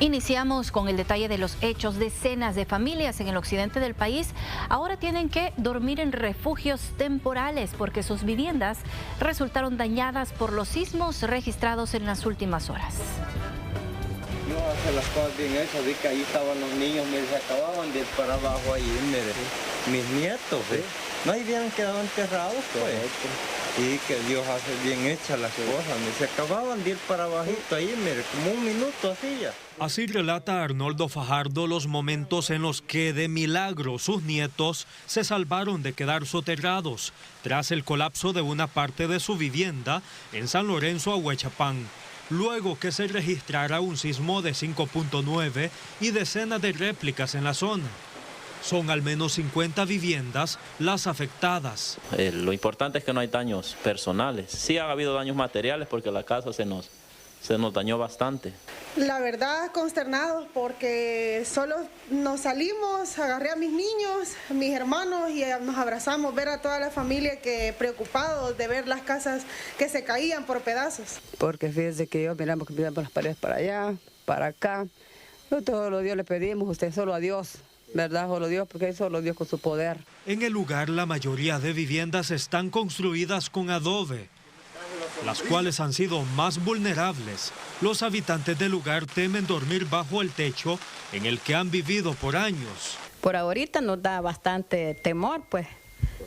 Iniciamos con el detalle de los hechos. Decenas de familias en el occidente del país ahora tienen que dormir en refugios temporales porque sus viviendas resultaron dañadas por los sismos registrados en las últimas horas. No hace las cosas bien hechas, vi que ahí estaban los niños, mire, se acababan de ir para abajo ahí, mire, mis nietos, no habían quedado enterrados, pues. Y que Dios hace bien hechas las cosas, se acababan de ir para abajito ahí, mire, como un minuto así ya. Así relata Arnoldo Fajardo los momentos en los que de milagro sus nietos se salvaron de quedar soterrados tras el colapso de una parte de su vivienda en San Lorenzo, Ahuachapán. Luego que se registrara un sismo de 5.9 y decenas de réplicas en la zona. Son al menos 50 viviendas las afectadas. Lo importante es que no hay daños personales. Sí ha habido daños materiales porque la casa se nos dañó bastante. La verdad, consternados porque solo nos salimos, agarré a mis niños, a mis hermanos y nos abrazamos, ver a toda la familia que preocupados de ver las casas que se caían por pedazos. Porque fíjense que miramos las paredes para allá, para acá. No todos los días le pedimos, usted solo a Dios, ¿verdad? Solo Dios, porque es solo Dios con su poder. En el lugar la mayoría de viviendas están construidas con adobe, las cuales han sido más vulnerables. Los habitantes del lugar temen dormir bajo el techo en el que han vivido por años. Por ahorita nos da bastante temor, pues,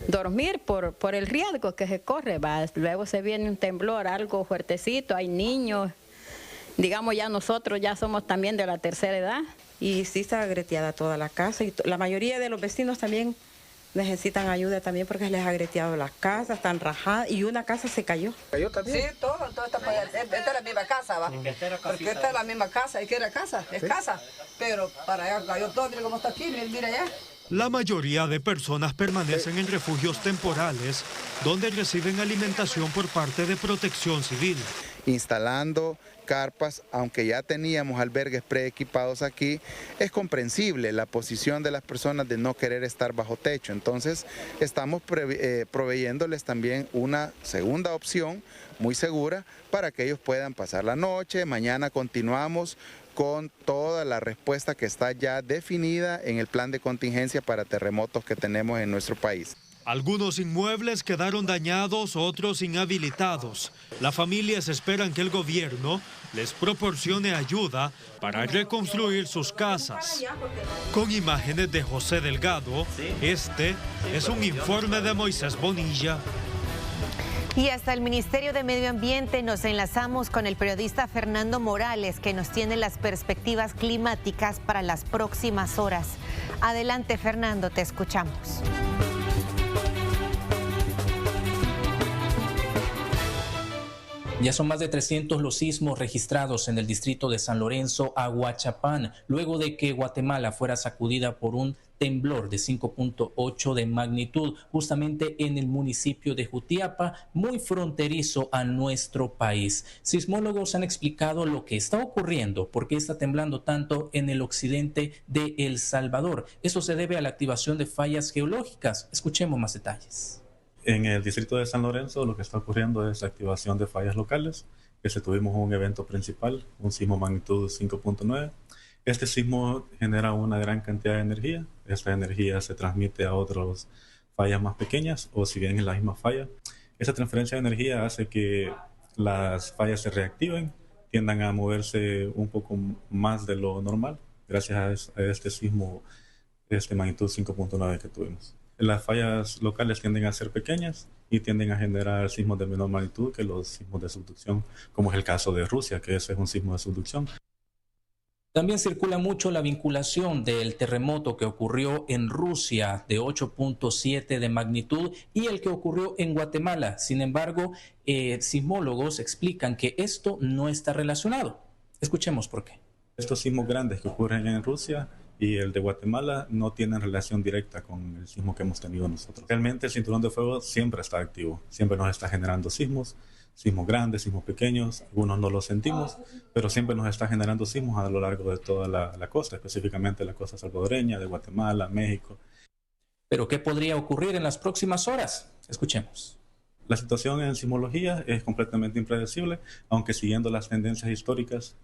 dormir por el riesgo que se corre, ¿va? Luego se viene un temblor, algo fuertecito, hay niños, digamos ya nosotros ya somos también de la tercera edad. Y sí está agreteada toda la casa y la mayoría de los vecinos también necesitan ayuda también porque les ha agreteado las casas, están rajadas y una casa se cayó. ¿Cayó también? Sí, todo está para allá. Esta es la misma casa, ¿va? Porque esta es la misma casa. ¿Y qué era casa? Es casa. Pero para allá cayó todo. Mira cómo está aquí, mira allá. La mayoría de personas permanecen en refugios temporales donde reciben alimentación por parte de Protección Civil. Instalando carpas, aunque ya teníamos albergues preequipados aquí, es comprensible la posición de las personas de no querer estar bajo techo. Entonces, estamos proveyéndoles también una segunda opción muy segura para que ellos puedan pasar la noche. Mañana continuamos con toda la respuesta que está ya definida en el plan de contingencia para terremotos que tenemos en nuestro país. Algunos inmuebles quedaron dañados, otros inhabilitados. Las familias esperan que el gobierno les proporcione ayuda para reconstruir sus casas. Con imágenes de José Delgado, este es un informe de Moisés Bonilla. Y hasta el Ministerio de Medio Ambiente nos enlazamos con el periodista Fernando Morales, que nos tiene las perspectivas climáticas para las próximas horas. Adelante, Fernando, te escuchamos. Ya son más de 300 los sismos registrados en el distrito de San Lorenzo, Ahuachapán, luego de que Guatemala fuera sacudida por un temblor de 5.8 de magnitud, justamente en el municipio de Jutiapa, muy fronterizo a nuestro país. Sismólogos han explicado lo que está ocurriendo, por qué está temblando tanto en el occidente de El Salvador. Eso se debe a la activación de fallas geológicas. Escuchemos más detalles. En el distrito de San Lorenzo lo que está ocurriendo es la activación de fallas locales, que se tuvimos un evento principal, un sismo magnitud 5.9. Este sismo genera una gran cantidad de energía. Esta energía se transmite a otras fallas más pequeñas o si bien es la misma falla. Esta transferencia de energía hace que las fallas se reactiven, tiendan a moverse un poco más de lo normal gracias a este sismo, magnitud 5.9 que tuvimos. Las fallas locales tienden a ser pequeñas y tienden a generar sismos de menor magnitud que los sismos de subducción, como es el caso de Rusia, que ese es un sismo de subducción. También circula mucho la vinculación del terremoto que ocurrió en Rusia de 8.7 de magnitud y el que ocurrió en Guatemala. Sin embargo, sismólogos explican que esto no está relacionado. Escuchemos por qué. Estos sismos grandes que ocurren en Rusia y el de Guatemala no tienen relación directa con el sismo que hemos tenido nosotros. Realmente el cinturón de fuego siempre está activo, siempre nos está generando sismos grandes, sismos pequeños, algunos no los sentimos, pero siempre nos está generando sismos a lo largo de toda la costa, específicamente la costa salvadoreña, de Guatemala, México. ¿Pero qué podría ocurrir en las próximas horas? Escuchemos. La situación en sismología es completamente impredecible, aunque siguiendo las tendencias históricas,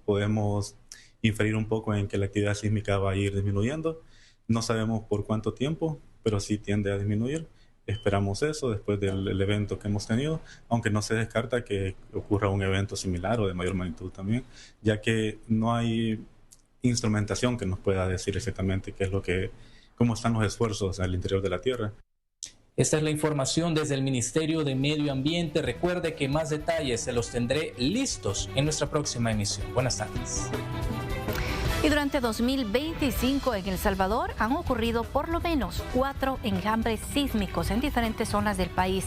podemos inferir un poco en que la actividad sísmica va a ir disminuyendo. No sabemos por cuánto tiempo, pero sí tiende a disminuir. Esperamos eso después del evento que hemos tenido, aunque no se descarta que ocurra un evento similar o de mayor magnitud también, ya que no hay instrumentación que nos pueda decir exactamente cómo están los esfuerzos al interior de la Tierra. Esta es la información desde el Ministerio de Medio Ambiente. Recuerde que más detalles se los tendré listos en nuestra próxima emisión. Buenas tardes. Y durante 2025 en El Salvador han ocurrido por lo menos 4 enjambres sísmicos en diferentes zonas del país.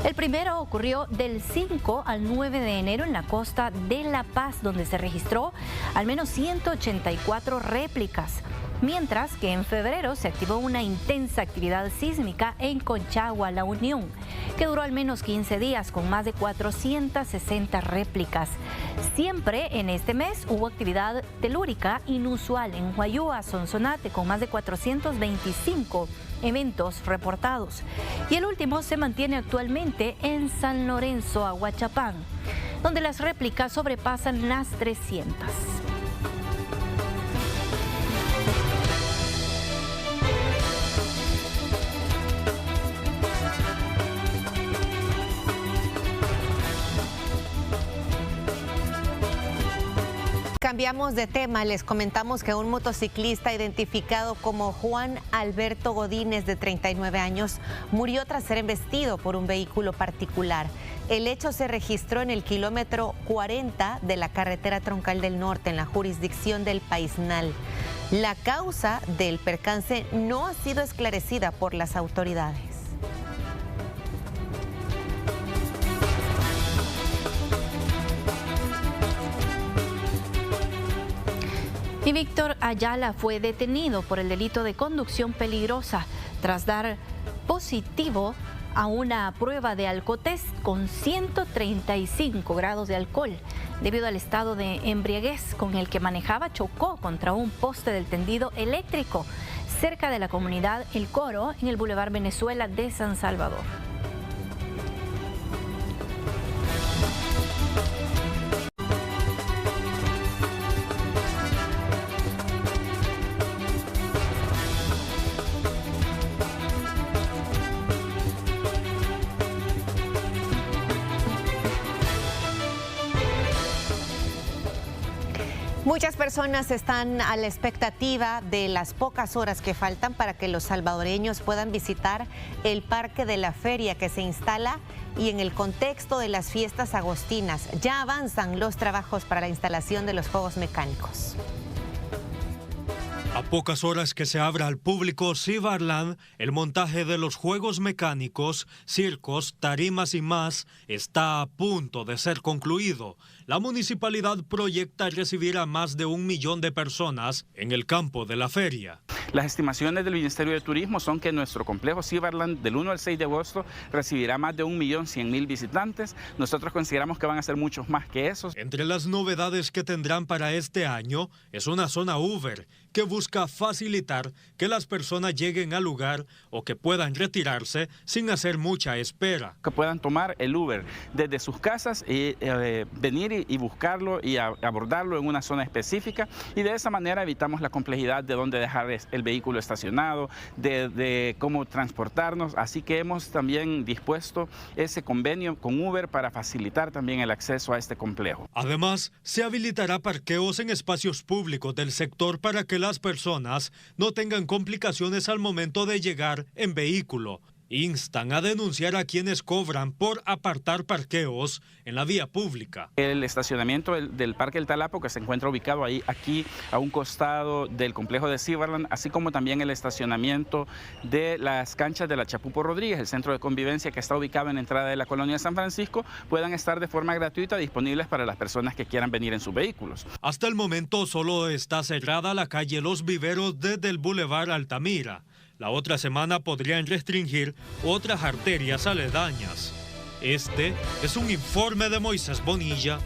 El primero ocurrió del 5 al 9 de enero en la costa de La Paz, donde se registró al menos 184 réplicas. Mientras que en febrero se activó una intensa actividad sísmica en Conchagua, La Unión, que duró al menos 15 días con más de 460 réplicas. Siempre en este mes hubo actividad telúrica inusual en Huayúa, Sonsonate, con más de 425 eventos reportados. Y el último se mantiene actualmente en San Lorenzo, Aguachapán, donde las réplicas sobrepasan las 300. Cambiamos de tema, les comentamos que un motociclista identificado como Juan Alberto Godínez, de 39 años, murió tras ser embestido por un vehículo particular. El hecho se registró en el kilómetro 40 de la carretera Troncal del Norte, en la jurisdicción del Paisnal. La causa del percance no ha sido esclarecida por las autoridades. Y Víctor Ayala fue detenido por el delito de conducción peligrosa tras dar positivo a una prueba de alcotest con 135 grados de alcohol. Debido al estado de embriaguez con el que manejaba, chocó contra un poste del tendido eléctrico cerca de la comunidad El Coro, en el Boulevard Venezuela de San Salvador. Muchas personas están a la expectativa de las pocas horas que faltan para que los salvadoreños puedan visitar el Parque de la Feria que se instala, y en el contexto de las fiestas agostinas ya avanzan los trabajos para la instalación de los juegos mecánicos. A pocas horas que se abra al público Cibarland, el montaje de los juegos mecánicos, circos, tarimas y más está a punto de ser concluido. La municipalidad proyecta recibir a más de 1 millón de personas en el campo de la feria. Las estimaciones del Ministerio de Turismo son que nuestro complejo Cibarland del 1 al 6 de agosto recibirá más de 1.100.000 visitantes. Nosotros consideramos que van a ser muchos más que esos. Entre las novedades que tendrán para este año es una zona Uber que busca facilitar que las personas lleguen al lugar o que puedan retirarse sin hacer mucha espera. Que puedan tomar el Uber desde sus casas y venir y buscarlo y abordarlo en una zona específica, y de esa manera evitamos la complejidad de dónde dejar el vehículo estacionado, de cómo transportarnos. Así que hemos también dispuesto ese convenio con Uber para facilitar también el acceso a este complejo. Además, se habilitará parqueos en espacios públicos del sector para que las personas no tengan complicaciones al momento de llegar en vehículo. Instan a denunciar a quienes cobran por apartar parqueos en la vía pública. El estacionamiento del Parque El Talapo, que se encuentra ubicado aquí a un costado del complejo de Cibarland, así como también el estacionamiento de las canchas de la Chapupo Rodríguez, el centro de convivencia que está ubicado en la entrada de la colonia de San Francisco, puedan estar de forma gratuita disponibles para las personas que quieran venir en sus vehículos. Hasta el momento solo está cerrada la calle Los Viveros desde el Boulevard Altamira. La otra semana podrían restringir otras arterias aledañas. Este es un informe de Moisés Bonilla.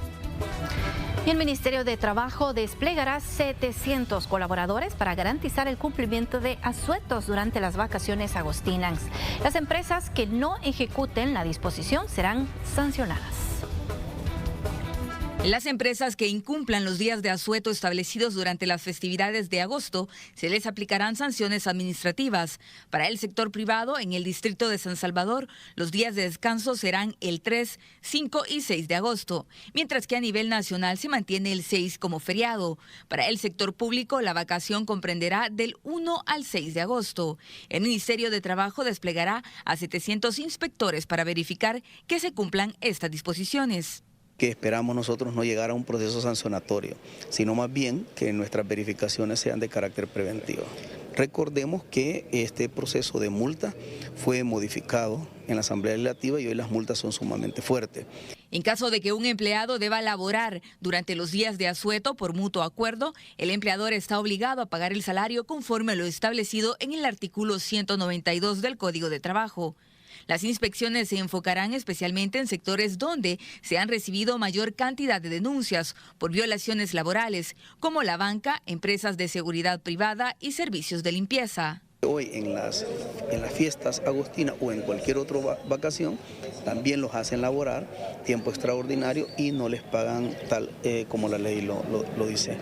Y el Ministerio de Trabajo desplegará 700 colaboradores para garantizar el cumplimiento de asuetos durante las vacaciones agostinas. Las empresas que no ejecuten la disposición serán sancionadas. Las empresas que incumplan los días de asueto establecidos durante las festividades de agosto se les aplicarán sanciones administrativas. Para el sector privado, en el distrito de San Salvador, los días de descanso serán el 3, 5 y 6 de agosto, mientras que a nivel nacional se mantiene el 6 como feriado. Para el sector público, la vacación comprenderá del 1 al 6 de agosto. El Ministerio de Trabajo desplegará a 700 inspectores para verificar que se cumplan estas disposiciones. Que esperamos nosotros no llegar a un proceso sancionatorio, sino más bien que nuestras verificaciones sean de carácter preventivo. Recordemos que este proceso de multa fue modificado en la Asamblea Legislativa y hoy las multas son sumamente fuertes. En caso de que un empleado deba laborar durante los días de asueto por mutuo acuerdo, el empleador está obligado a pagar el salario conforme a lo establecido en el artículo 192 del Código de Trabajo. Las inspecciones se enfocarán especialmente en sectores donde se han recibido mayor cantidad de denuncias por violaciones laborales, como la banca, empresas de seguridad privada y servicios de limpieza. Hoy en las fiestas agostinas o en cualquier otra vacación también los hacen laborar tiempo extraordinario y no les pagan tal como la ley lo dice.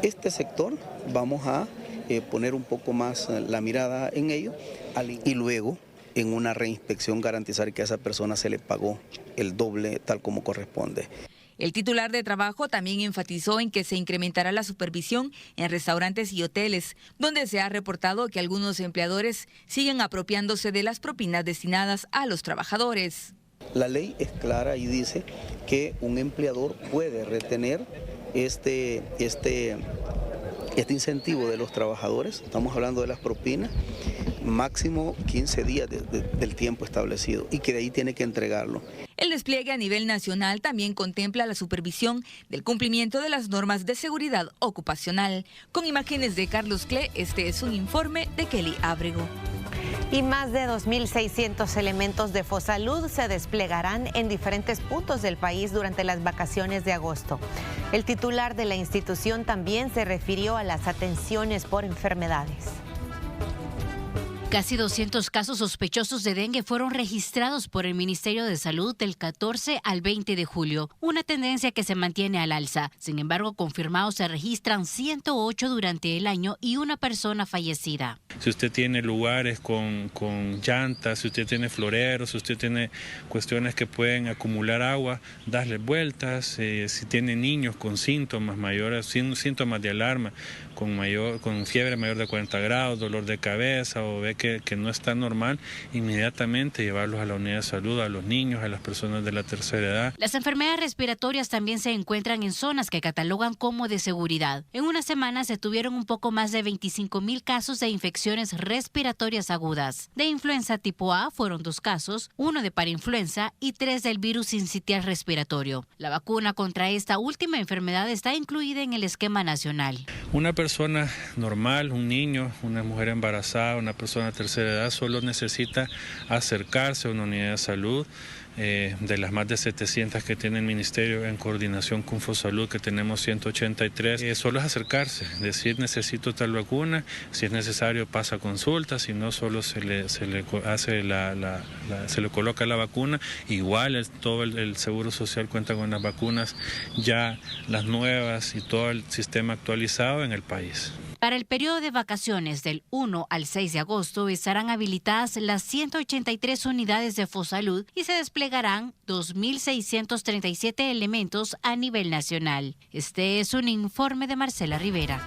Este sector vamos a poner un poco más la mirada en ello y luego en una reinspección garantizar que a esa persona se le pagó el doble tal como corresponde. El titular de Trabajo también enfatizó en que se incrementará la supervisión en restaurantes y hoteles, donde se ha reportado que algunos empleadores siguen apropiándose de las propinas destinadas a los trabajadores. La ley es clara y dice que un empleador puede retener este incentivo de los trabajadores, estamos hablando de las propinas, máximo 15 días del tiempo establecido y que de ahí tiene que entregarlo. El despliegue a nivel nacional también contempla la supervisión del cumplimiento de las normas de seguridad ocupacional. Con imágenes de Carlos Cle, este es un informe de Kelly Ábrego. Y más de 2.600 elementos de Fosalud se desplegarán en diferentes puntos del país durante las vacaciones de agosto. El titular de la institución también se refirió a las atenciones por enfermedades. Casi 200 casos sospechosos de dengue fueron registrados por el Ministerio de Salud del 14 al 20 de julio, una tendencia que se mantiene al alza. Sin embargo, confirmados se registran 108 durante el año y una persona fallecida. Si usted tiene lugares con llantas, si usted tiene floreros, si usted tiene cuestiones que pueden acumular agua, darle vueltas. Si tiene niños con síntomas mayores, síntomas de alarma, con fiebre mayor de 40 grados, dolor de cabeza o ve que no está normal, inmediatamente llevarlos a la unidad de salud, a los niños, a las personas de la tercera edad. Las enfermedades respiratorias también se encuentran en zonas que catalogan como de seguridad. En una semana se tuvieron un poco más de 25,000 casos de infecciones respiratorias agudas. De influenza tipo A fueron 2 casos, 1 de parainfluenza y 3 del virus sincitial respiratorio. La vacuna contra esta última enfermedad está incluida en el esquema nacional. Una persona normal, un niño, una mujer embarazada, una persona de tercera edad solo necesita acercarse a una unidad de salud. De las más de 700 que tiene el Ministerio en coordinación con Fosalud, que tenemos 183, solo es acercarse, decir necesito tal vacuna, si es necesario pasa consulta, si no solo se le coloca la vacuna. Igual todo el Seguro Social cuenta con las vacunas ya las nuevas y todo el sistema actualizado en el país. Para el periodo de vacaciones del 1 al 6 de agosto estarán habilitadas las 183 unidades de Fosalud y se desplegarán 2.637 elementos a nivel nacional. Este es un informe de Marcela Rivera.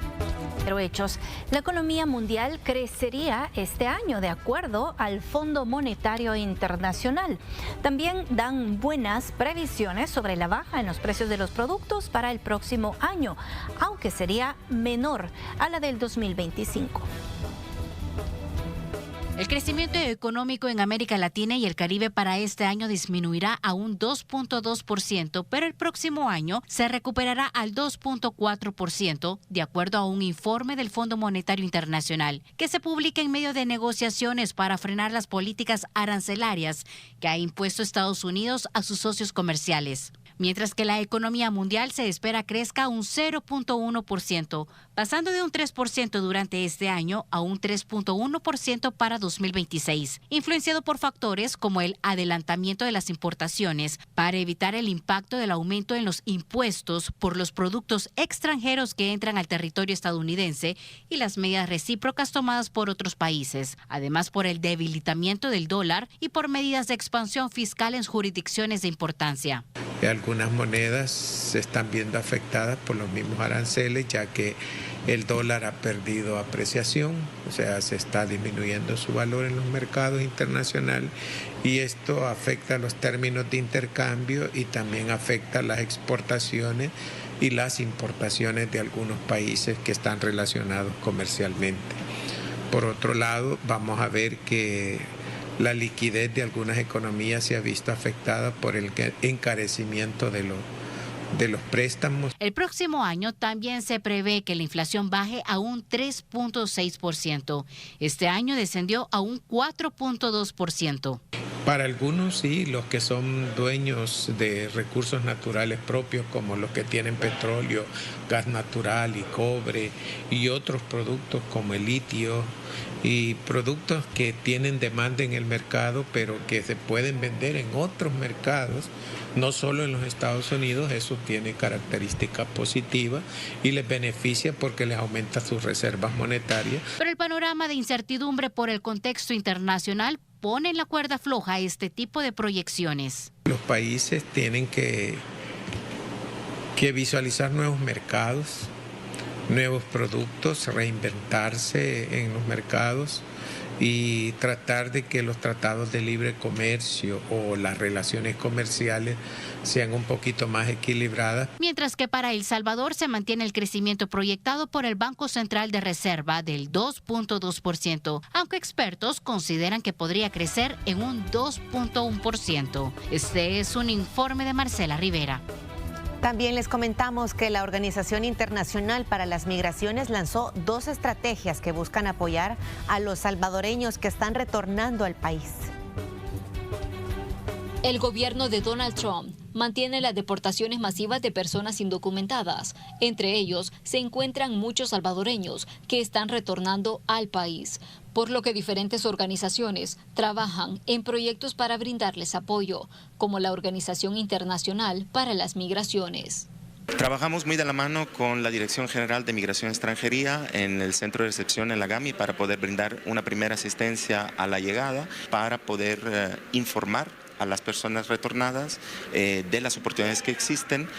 Pero hechos, la economía mundial crecería este año de acuerdo al Fondo Monetario Internacional. También dan buenas previsiones sobre la baja en los precios de los productos para el próximo año, aunque sería menor a la del 2025. El crecimiento económico en América Latina y el Caribe para este año disminuirá a un 2.2%, pero el próximo año se recuperará al 2.4%, de acuerdo a un informe del Fondo Monetario Internacional, que se publica en medio de negociaciones para frenar las políticas arancelarias que ha impuesto Estados Unidos a sus socios comerciales. mientras que la economía mundial se espera crezca un 0.1%, pasando de un 3% durante este año a un 3.1% para 2026, influenciado por factores como el adelantamiento de las importaciones para evitar el impacto del aumento en los impuestos por los productos extranjeros que entran al territorio estadounidense y las medidas recíprocas tomadas por otros países, además por el debilitamiento del dólar y por medidas de expansión fiscal en jurisdicciones de importancia. Algunas monedas se están viendo afectadas por los mismos aranceles, ya que el dólar ha perdido apreciación, o sea, se está disminuyendo su valor en los mercados internacionales y esto afecta los términos de intercambio y también afecta las exportaciones y las importaciones de algunos países que están relacionados comercialmente. Por otro lado, vamos a ver que la liquidez de algunas economías se ha visto afectada por el encarecimiento de los préstamos. El próximo año también se prevé que la inflación baje a un 3.6%. Este año descendió a un 4.2%. Para algunos sí, los que son dueños de recursos naturales propios, como los que tienen petróleo, gas natural y cobre y otros productos como el litio y productos que tienen demanda en el mercado pero que se pueden vender en otros mercados, no solo en los Estados Unidos. Eso tiene características positivas y les beneficia porque les aumenta sus reservas monetarias. Pero el panorama de incertidumbre por el contexto internacional pone en la cuerda floja este tipo de proyecciones. Los países tienen que visualizar nuevos mercados, nuevos productos, reinventarse en los mercados y tratar de que los tratados de libre comercio o las relaciones comerciales sean un poquito más equilibradas. Mientras que para El Salvador se mantiene el crecimiento proyectado por el Banco Central de Reserva del 2.2%, aunque expertos consideran que podría crecer en un 2.1%. Este es un informe de Marcela Rivera. También les comentamos que la Organización Internacional para las Migraciones lanzó 2 estrategias que buscan apoyar a los salvadoreños que están retornando al país. El gobierno de Donald Trump mantiene las deportaciones masivas de personas indocumentadas. Entre ellos se encuentran muchos salvadoreños que están retornando al país, por lo que diferentes organizaciones trabajan en proyectos para brindarles apoyo, como la Organización Internacional para las Migraciones. Trabajamos muy de la mano con la Dirección General de Migración y Extranjería en el centro de recepción en la GAMI para poder brindar una primera asistencia a la llegada, para poder informar a las personas retornadas de las oportunidades que existen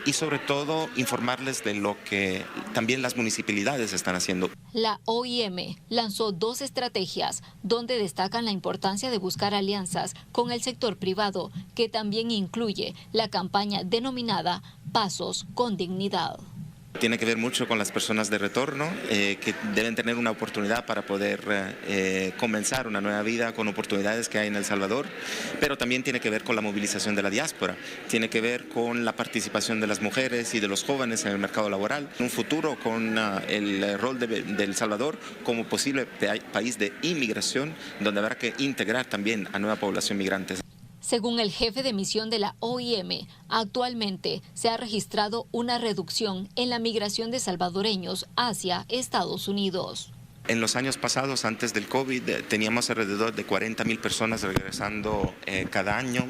y sobre todo informarles de lo que también las municipalidades están haciendo. La OIM lanzó 2 estrategias donde destacan la importancia de buscar alianzas con el sector privado, que también incluye la campaña denominada Pasos con Dignidad. Tiene que ver mucho con las personas de retorno, que deben tener una oportunidad para poder comenzar una nueva vida con oportunidades que hay en El Salvador, pero también tiene que ver con la movilización de la diáspora, tiene que ver con la participación de las mujeres y de los jóvenes en el mercado laboral, un futuro con el rol de El Salvador como posible país de inmigración, donde habrá que integrar también a nueva población migrante. Según el jefe de misión de la OIM, actualmente se ha registrado una reducción en la migración de salvadoreños hacia Estados Unidos. En los años pasados, antes del COVID, teníamos alrededor de 40.000 personas regresando cada año,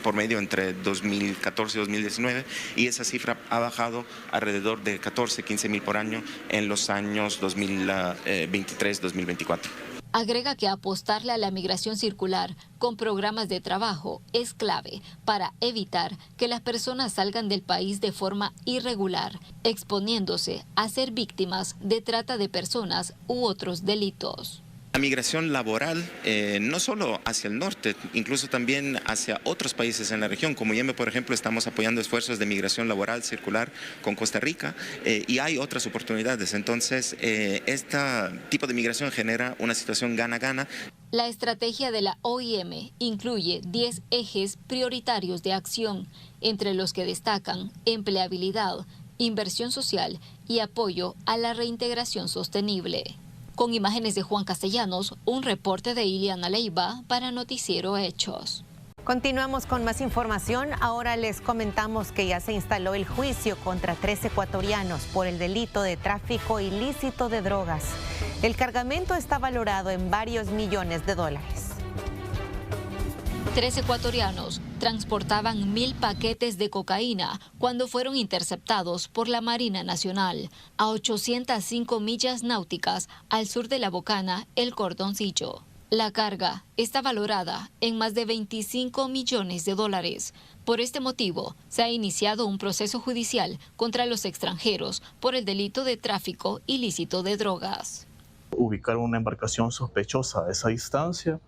por medio entre 2014 y 2019, y esa cifra ha bajado alrededor de 15.000 por año en los años 2023-2024. Agrega que apostarle a la migración circular con programas de trabajo es clave para evitar que las personas salgan del país de forma irregular, exponiéndose a ser víctimas de trata de personas u otros delitos. La migración laboral, no solo hacia el norte, incluso también hacia otros países en la región. Como IEM, por ejemplo, estamos apoyando esfuerzos de migración laboral circular con Costa Rica y hay otras oportunidades. Entonces, este tipo de migración genera una situación gana-gana. La estrategia de la OIM incluye 10 ejes prioritarios de acción, entre los que destacan empleabilidad, inversión social y apoyo a la reintegración sostenible. Con imágenes de Juan Castellanos, un reporte de Iliana Leiva para Noticiero Hechos. Continuamos con más información. Ahora les comentamos que ya se instaló el juicio contra 3 ecuatorianos por el delito de tráfico ilícito de drogas. El cargamento está valorado en varios millones de dólares. 3 ecuatorianos transportaban 1.000 paquetes de cocaína cuando fueron interceptados por la Marina Nacional a 805 millas náuticas al sur de La Bocana, El Cordoncillo. La carga está valorada en más de 25 millones de dólares. Por este motivo, se ha iniciado un proceso judicial contra los extranjeros por el delito de tráfico ilícito de drogas. Ubicaron una embarcación sospechosa a esa distancia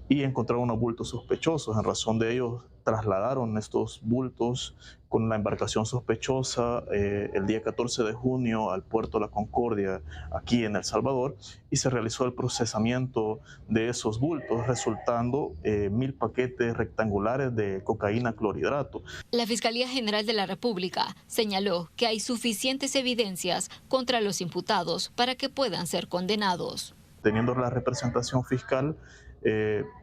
y encontraron unos bultos sospechosos. En razón de ellos, trasladaron estos bultos con la embarcación sospechosa el día 14 de junio al puerto La Concordia, aquí en El Salvador, y se realizó el procesamiento de esos bultos, resultando 1.000 paquetes rectangulares de cocaína clorhidrato. La Fiscalía General de la República señaló que hay suficientes evidencias contra los imputados para que puedan ser condenados. Teniendo la representación fiscal,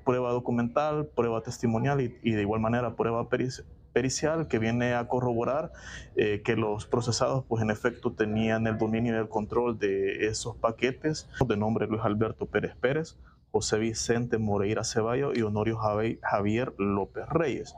prueba documental, prueba testimonial y de igual manera prueba pericial que viene a corroborar que los procesados pues en efecto tenían el dominio y el control de esos paquetes, de nombre Luis Alberto Pérez Pérez, José Vicente Moreira Ceballo y Honorio Javier López Reyes.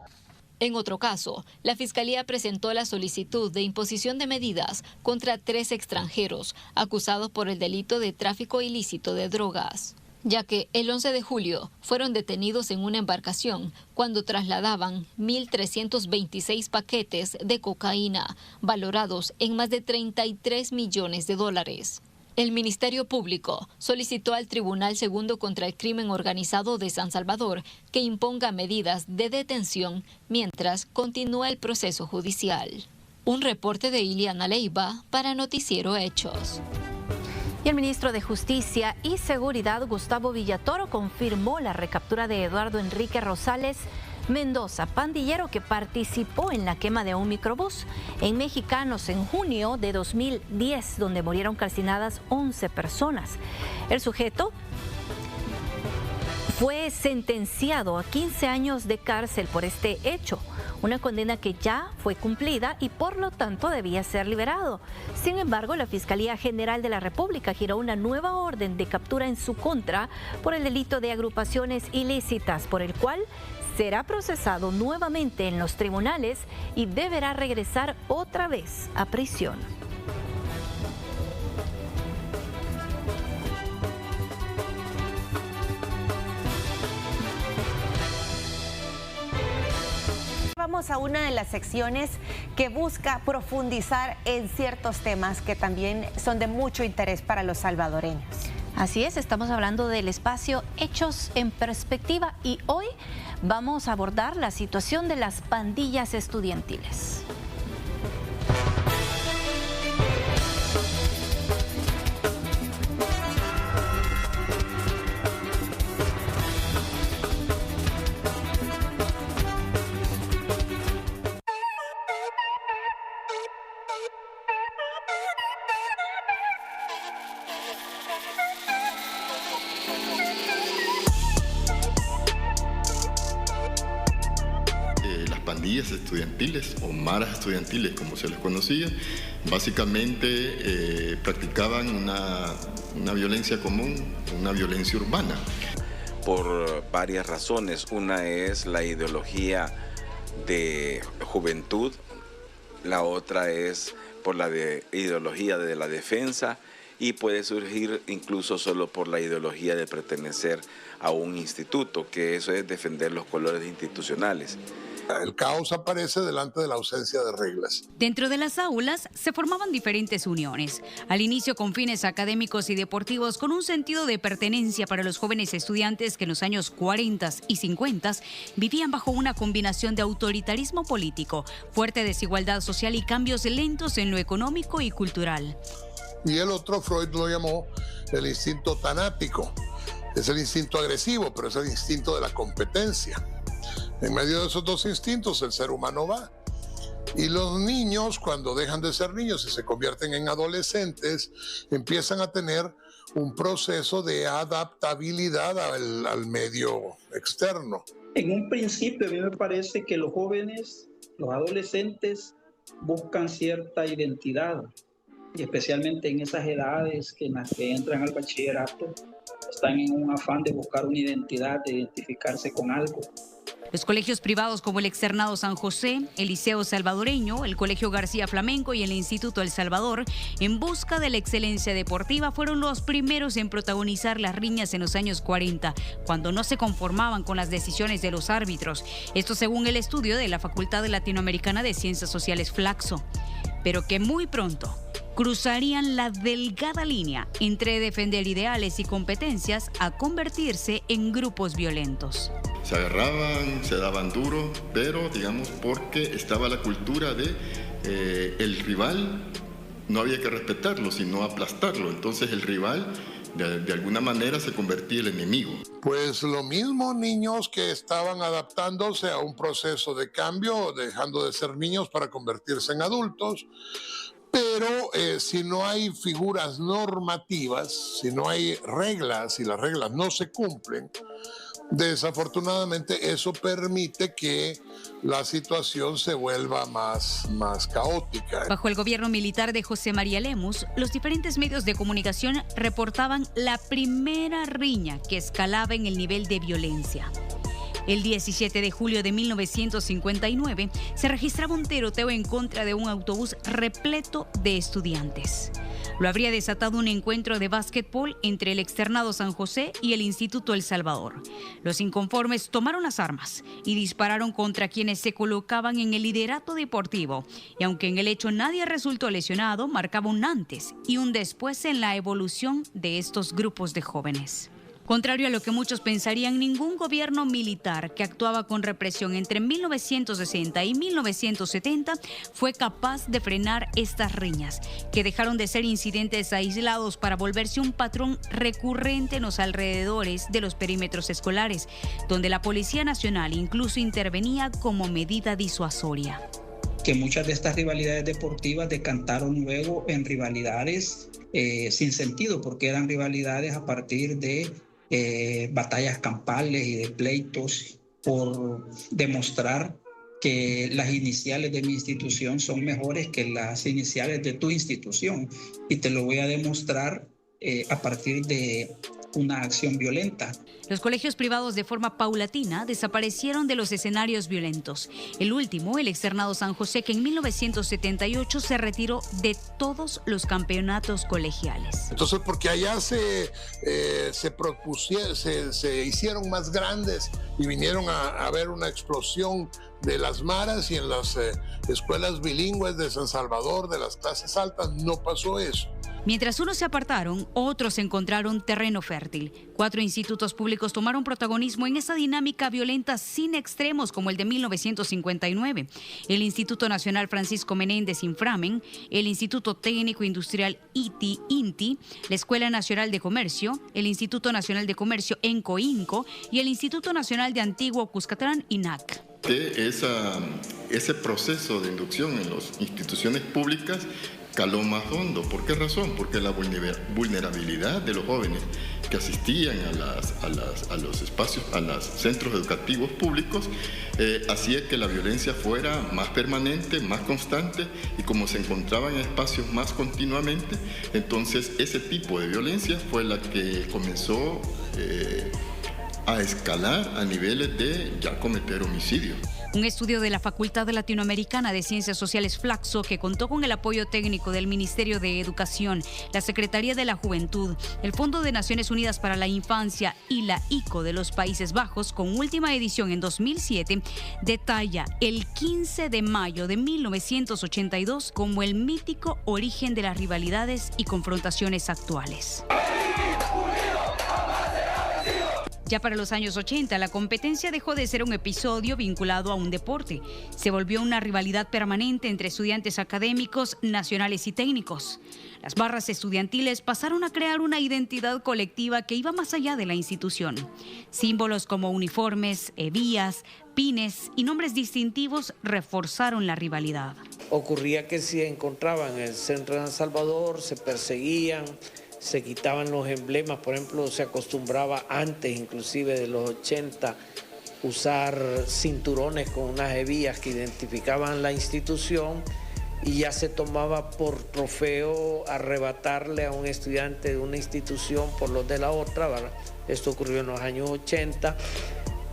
En otro caso, la Fiscalía presentó la solicitud de imposición de medidas contra 3 extranjeros acusados por el delito de tráfico ilícito de drogas, ya que el 11 de julio fueron detenidos en una embarcación cuando trasladaban 1.326 paquetes de cocaína, valorados en más de 33 millones de dólares. El Ministerio Público solicitó al Tribunal Segundo contra el Crimen Organizado de San Salvador que imponga medidas de detención mientras continúa el proceso judicial. Un reporte de Iliana Leiva para Noticiero Hechos. Y el ministro de Justicia y Seguridad, Gustavo Villatoro, confirmó la recaptura de Eduardo Enrique Rosales Mendoza, pandillero que participó en la quema de un microbús en Mexicanos en junio de 2010, donde murieron calcinadas 11 personas. El sujeto fue sentenciado a 15 años de cárcel por este hecho, una condena que ya fue cumplida y por lo tanto debía ser liberado. Sin embargo, la Fiscalía General de la República giró una nueva orden de captura en su contra por el delito de agrupaciones ilícitas, por el cual será procesado nuevamente en los tribunales y deberá regresar otra vez a prisión. Vamos a una de las secciones que busca profundizar en ciertos temas que también son de mucho interés para los salvadoreños. Así es, estamos hablando del espacio Hechos en Perspectiva y hoy vamos a abordar la situación de las pandillas estudiantiles. Pandillas estudiantiles o maras estudiantiles, como se les conocía, básicamente practicaban una violencia común, una violencia urbana. Por varias razones. Una es la ideología de juventud, la otra es por la ideología de la defensa y puede surgir incluso solo por la ideología de pertenecer a un instituto, que eso es defender los colores institucionales. El caos aparece delante de la ausencia de reglas. Dentro de las aulas se formaban diferentes uniones, al inicio con fines académicos y deportivos, con un sentido de pertenencia para los jóvenes estudiantes que en los años 40 y 50 vivían bajo una combinación de autoritarismo político, fuerte desigualdad social y cambios lentos en lo económico y cultural. Y el otro, Freud lo llamó el instinto tanático. Es el instinto agresivo, pero es el instinto de la competencia. En medio de esos dos instintos el ser humano va. Y los niños, cuando dejan de ser niños y se convierten en adolescentes, empiezan a tener un proceso de adaptabilidad al medio externo. En un principio a mí me parece que los jóvenes, los adolescentes buscan cierta identidad, y especialmente en esas edades en las que entran al bachillerato, están en un afán de buscar una identidad, de identificarse con algo. Los colegios privados como el Externado San José, el Liceo Salvadoreño, el Colegio García Flamenco y el Instituto El Salvador, en busca de la excelencia deportiva, fueron los primeros en protagonizar las riñas en los años 40, cuando no se conformaban con las decisiones de los árbitros. Esto según el estudio de la Facultad Latinoamericana de Ciencias Sociales Flaxo. Pero que muy pronto cruzarían la delgada línea entre defender ideales y competencias a convertirse en grupos violentos. Se agarraban, se daban duro, pero digamos porque estaba la cultura de el rival no había que respetarlo, sino aplastarlo. Entonces el rival de alguna manera se convertía en el enemigo. Pues lo mismo, niños que estaban adaptándose a un proceso de cambio, dejando de ser niños para convertirse en adultos. Pero si no hay figuras normativas, si no hay reglas y las reglas no se cumplen, desafortunadamente eso permite que la situación se vuelva más caótica. Bajo el gobierno militar de José María Lemus, los diferentes medios de comunicación reportaban la primera riña que escalaba en el nivel de violencia. El 17 de julio de 1959 se registraba un tiroteo en contra de un autobús repleto de estudiantes. Lo habría desatado un encuentro de básquetbol entre el Externado San José y el Instituto El Salvador. Los inconformes tomaron las armas y dispararon contra quienes se colocaban en el liderato deportivo. Y aunque en el hecho nadie resultó lesionado, marcaba un antes y un después en la evolución de estos grupos de jóvenes. Contrario a lo que muchos pensarían, ningún gobierno militar que actuaba con represión entre 1960 y 1970 fue capaz de frenar estas riñas, que dejaron de ser incidentes aislados para volverse un patrón recurrente en los alrededores de los perímetros escolares, donde la Policía Nacional incluso intervenía como medida disuasoria. Que muchas de estas rivalidades deportivas decantaron luego en rivalidades sin sentido, porque eran rivalidades a partir de batallas campales y de pleitos por demostrar que las iniciales de mi institución son mejores que las iniciales de tu institución, y te lo voy a demostrar a partir de una acción violenta. Los colegios privados de forma paulatina desaparecieron de los escenarios violentos. El último, el Externado San José, que en 1978 se retiró de todos los campeonatos colegiales. Entonces, porque allá se hicieron más grandes y vinieron a ver una explosión de las maras, y en las escuelas bilingües de San Salvador, de las clases altas, no pasó eso. Mientras unos se apartaron, otros encontraron terreno fértil. 4 institutos públicos tomaron protagonismo en esa dinámica violenta sin extremos como el de 1959. El Instituto Nacional Francisco Menéndez Inframen, el Instituto Técnico Industrial INTI, la Escuela Nacional de Comercio, el Instituto Nacional de Comercio ENCO y el Instituto Nacional de Antiguo Cuscatlán INAC. Que ese proceso de inducción en las instituciones públicas caló más hondo. ¿Por qué razón? Porque la vulnerabilidad de los jóvenes que asistían a los espacios, a los centros educativos públicos, hacía que la violencia fuera más permanente, más constante, y como se encontraban en espacios más continuamente, entonces ese tipo de violencia fue la que comenzó a escalar a niveles de ya cometer homicidio. Un estudio de la Facultad Latinoamericana de Ciencias Sociales Flaxo, que contó con el apoyo técnico del Ministerio de Educación, la Secretaría de la Juventud, el Fondo de Naciones Unidas para la Infancia y la ICO de los Países Bajos, con última edición en 2007, detalla el 15 de mayo de 1982 como el mítico origen de las rivalidades y confrontaciones actuales. Ya para los años 80, la competencia dejó de ser un episodio vinculado a un deporte. Se volvió una rivalidad permanente entre estudiantes académicos, nacionales y técnicos. Las barras estudiantiles pasaron a crear una identidad colectiva que iba más allá de la institución. Símbolos como uniformes, hebillas, pines y nombres distintivos reforzaron la rivalidad. Ocurría que se encontraban en el centro de San Salvador, se perseguían, se quitaban los emblemas. Por ejemplo, se acostumbraba antes, inclusive de los 80, usar cinturones con unas hebillas que identificaban la institución, y ya se tomaba por trofeo arrebatarle a un estudiante de una institución por los de la otra, ¿verdad? Esto ocurrió en los años 80.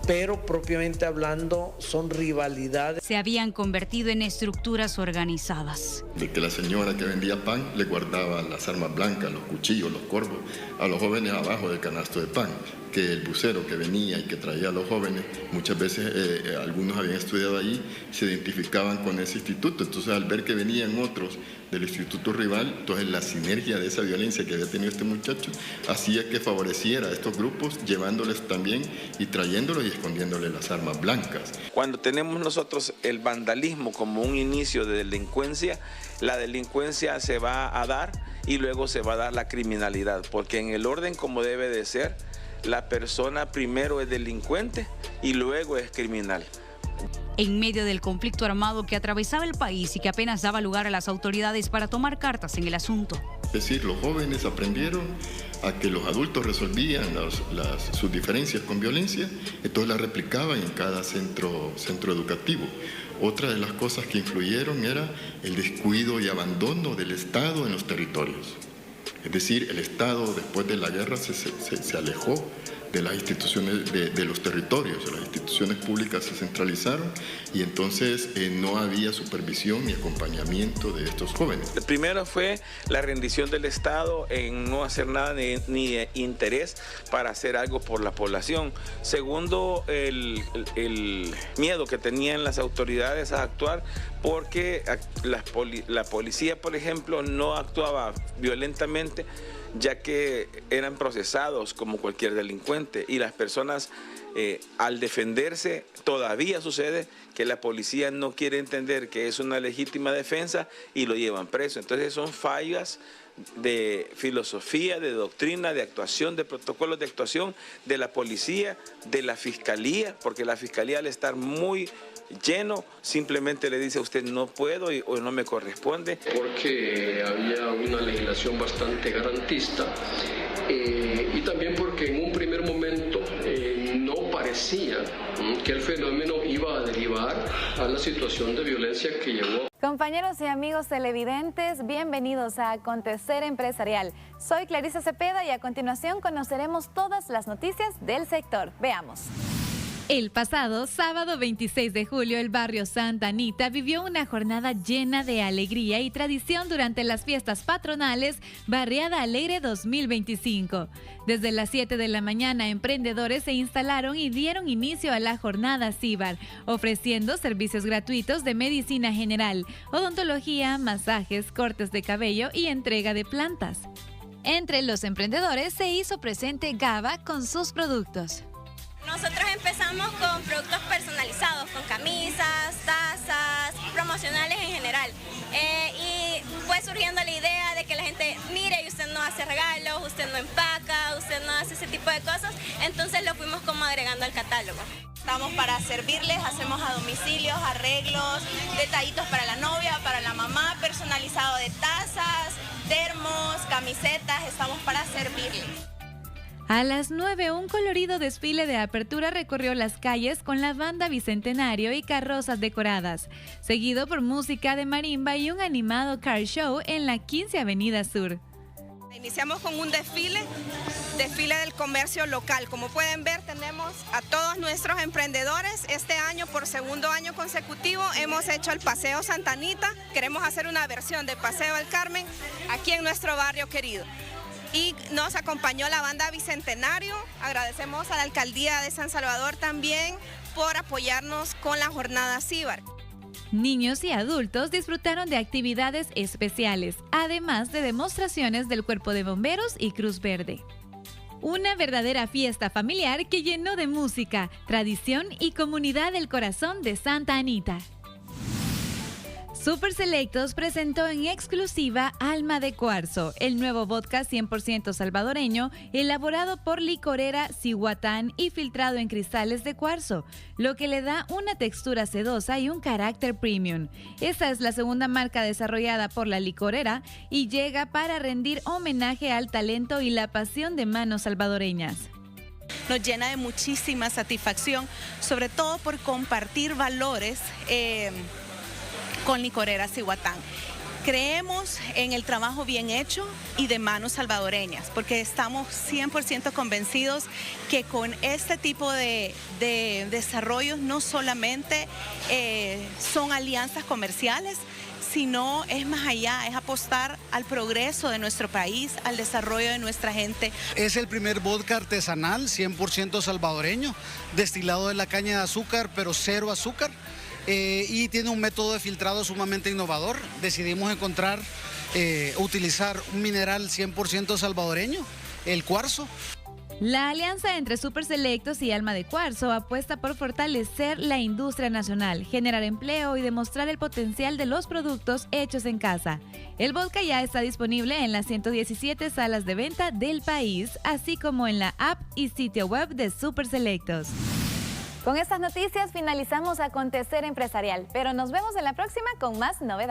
Pero propiamente hablando son rivalidades. Se habían convertido en estructuras organizadas. De que la señora que vendía pan le guardaba las armas blancas, los cuchillos, los corvos a los jóvenes abajo del canasto de pan. Que el bucero que venía y que traía a los jóvenes, muchas veces algunos habían estudiado allí, se identificaban con ese instituto. Entonces al ver que venían otros del instituto rival, entonces la sinergia de esa violencia que había tenido este muchacho hacía que favoreciera a estos grupos, llevándoles también y trayéndolos y escondiéndoles las armas blancas. Cuando tenemos nosotros el vandalismo como un inicio de delincuencia, la delincuencia se va a dar y luego se va a dar la criminalidad, porque en el orden como debe de ser, la persona primero es delincuente y luego es criminal. En medio del conflicto armado que atravesaba el país y que apenas daba lugar a las autoridades para tomar cartas en el asunto. Es decir, los jóvenes aprendieron a que los adultos resolvían sus diferencias con violencia, entonces la replicaban en cada centro educativo. Otra de las cosas que influyeron era el descuido y abandono del Estado en los territorios. Es decir, el Estado después de la guerra se alejó de las instituciones, de los territorios, las instituciones públicas se centralizaron y entonces no había supervisión ni acompañamiento de estos jóvenes. El primero fue la rendición del Estado en no hacer nada ni de interés para hacer algo por la población. Segundo, el miedo que tenían las autoridades a actuar porque la policía, por ejemplo, no actuaba violentamente, ya que eran procesados como cualquier delincuente y las personas al defenderse todavía sucede que la policía no quiere entender que es una legítima defensa y lo llevan preso. Entonces son fallas de filosofía, de doctrina, de actuación, de protocolos de actuación de la policía, de la fiscalía, porque la fiscalía al estar muy lleno simplemente le dice a usted no puedo o no me corresponde. Porque había una legislación bastante garantista y también porque en un primer momento no parecía que el fenómeno iba a derivar a la situación de violencia que llevó. Compañeros y amigos televidentes, bienvenidos a Acontecer Empresarial. Soy Clarisa Cepeda y a continuación conoceremos todas las noticias del sector. Veamos. El pasado sábado 26 de julio, el barrio Santa Anita vivió una jornada llena de alegría y tradición durante las fiestas patronales Barriada Alegre 2025. Desde las 7 de la mañana, emprendedores se instalaron y dieron inicio a la jornada CIBAR, ofreciendo servicios gratuitos de medicina general, odontología, masajes, cortes de cabello y entrega de plantas. Entre los emprendedores se hizo presente Gaba con sus productos. Nosotros empezamos con productos personalizados, con camisas, tazas, promocionales en general. Y fue surgiendo la idea de que la gente mire y usted no hace regalos, usted no empaca, usted no hace ese tipo de cosas. Entonces lo fuimos como agregando al catálogo. Estamos para servirles, hacemos a domicilios, arreglos, detallitos para la novia, para la mamá, personalizado de tazas, termos, camisetas, estamos para servirles. A las 9, un colorido desfile de apertura recorrió las calles con la banda Bicentenario y carrozas decoradas, seguido por música de marimba y un animado car show en la 15 Avenida Sur. Iniciamos con un desfile del comercio local. Como pueden ver, tenemos a todos nuestros emprendedores. Este año, por segundo año consecutivo, hemos hecho el Paseo Santa Anita. Queremos hacer una versión de Paseo del Carmen aquí en nuestro barrio querido. Y nos acompañó la banda Bicentenario. Agradecemos a la Alcaldía de San Salvador también por apoyarnos con la jornada CIBAR. Niños y adultos disfrutaron de actividades especiales, además de demostraciones del Cuerpo de Bomberos y Cruz Verde. Una verdadera fiesta familiar que llenó de música, tradición y comunidad el corazón de Santa Anita. Super Selectos presentó en exclusiva Alma de Cuarzo, el nuevo vodka 100% salvadoreño elaborado por licorera Cihuatán y filtrado en cristales de cuarzo, lo que le da una textura sedosa y un carácter premium. Esta es la segunda marca desarrollada por la licorera y llega para rendir homenaje al talento y la pasión de manos salvadoreñas. Nos llena de muchísima satisfacción, sobre todo por compartir valores con licorera Cihuatán. Creemos en el trabajo bien hecho y de manos salvadoreñas, porque estamos 100% convencidos que con este tipo de desarrollos no solamente son alianzas comerciales, sino es más allá, es apostar al progreso de nuestro país, al desarrollo de nuestra gente. Es el primer vodka artesanal 100% salvadoreño, destilado de la caña de azúcar, pero cero azúcar. Y tiene un método de filtrado sumamente innovador. Decidimos utilizar un mineral 100% salvadoreño, el cuarzo. La alianza entre Super Selectos y Alma de Cuarzo apuesta por fortalecer la industria nacional, generar empleo y demostrar el potencial de los productos hechos en casa. El vodka ya está disponible en las 117 salas de venta del país, así como en la app y sitio web de Super Selectos. Con estas noticias finalizamos Acontecer Empresarial, pero nos vemos en la próxima con más novedades.